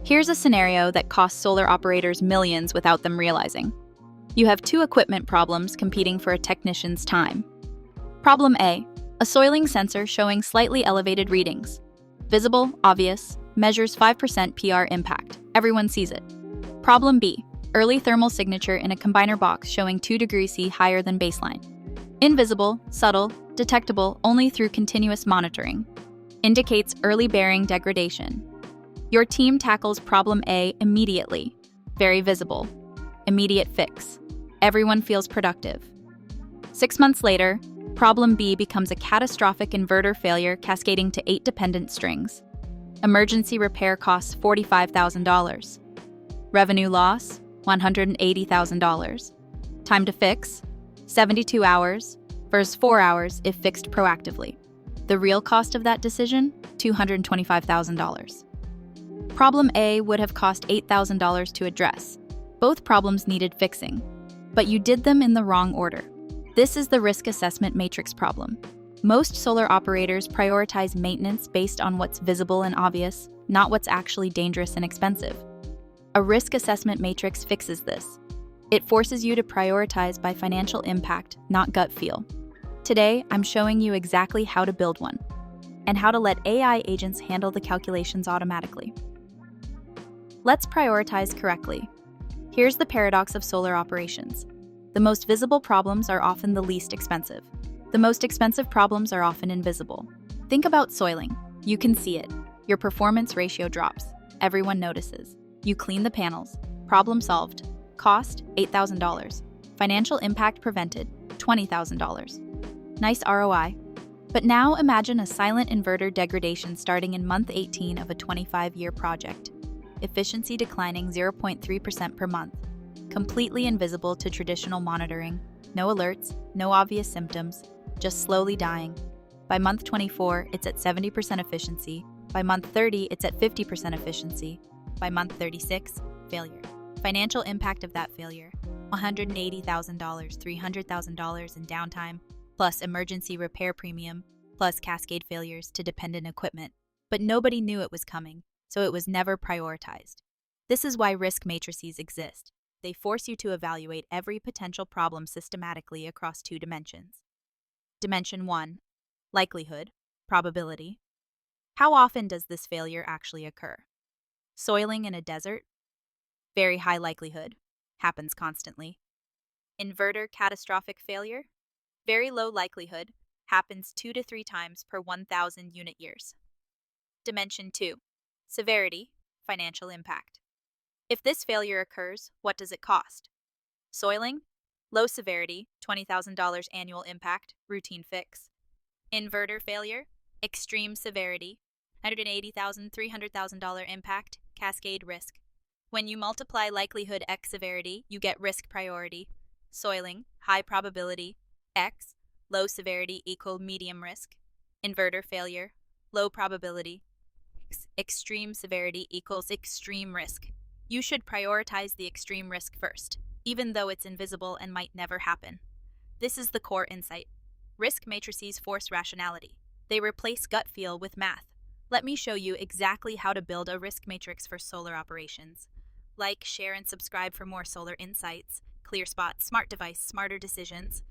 Here's a scenario that costs solar operators millions without them realizing. You have two equipment problems competing for a technician's time. Problem A, a soiling sensor showing slightly elevated readings. Visible, obvious, measures 5% PR impact. Everyone sees it. Problem B, early thermal signature in a combiner box showing 2 degrees C higher than baseline. Invisible, subtle, detectable only through continuous monitoring. Indicates early bearing degradation. Your team tackles problem A immediately. Very visible. Immediate fix. Everyone feels productive. 6 months later, problem B becomes a catastrophic inverter failure cascading to 8 dependent strings. Emergency repair costs $45,000. Revenue loss, $180,000. Time to fix, 72 hours versus 4 hours if fixed proactively. The real cost of that decision, $225,000. Problem A would have cost $8,000 to address. Both problems needed fixing, but you did them in the wrong order. This is the risk assessment matrix problem. Most solar operators prioritize maintenance based on what's visible and obvious, not what's actually dangerous and expensive. A risk assessment matrix fixes this. It forces you to prioritize by financial impact, not gut feel. Today, I'm showing you exactly how to build one, and how to let AI agents handle the calculations automatically. Let's prioritize correctly. Here's the paradox of solar operations. The most visible problems are often the least expensive. The most expensive problems are often invisible. Think about soiling. You can see it. Your performance ratio drops. Everyone notices. You clean the panels. Problem solved. Cost, $8,000. Financial impact prevented, $20,000. Nice ROI. But now imagine a silent inverter degradation starting in month 18 of a 25-year project. Efficiency declining 0.3% per month. Completely invisible to traditional monitoring. No alerts, no obvious symptoms, just slowly dying. By month 24, it's at 70% efficiency. By month 30, it's at 50% efficiency. By month 36, failure. Financial impact of that failure, $180,000, $300,000 in downtime, plus emergency repair premium, plus cascade failures to dependent equipment. But nobody knew it was coming, so it was never prioritized. This is why risk matrices exist. They force you to evaluate every potential problem systematically across 2 dimensions. Dimension 1, likelihood, probability. How often does this failure actually occur? Soiling in a desert? Very high likelihood, happens constantly. Inverter catastrophic failure? Very low likelihood, happens 2 to 3 times per 1,000 unit years. Dimension 2, severity, financial impact. If this failure occurs, what does it cost? Soiling? Low severity, $20,000 annual impact, routine fix. Inverter failure? Extreme severity, $180,000, $300,000 impact, cascade risk. When you multiply likelihood x severity, you get risk priority. Soiling, high probability, x, low severity equal medium risk. Inverter failure, low probability, extreme severity equals extreme risk. You should prioritize the extreme risk first, even though it's invisible and might never happen. This is the core insight. Risk matrices force rationality. They replace gut feel with math. Let me show you exactly how to build a risk matrix for solar operations. Like, share, and subscribe for more solar insights. ClearSpot, smart device, smarter decisions.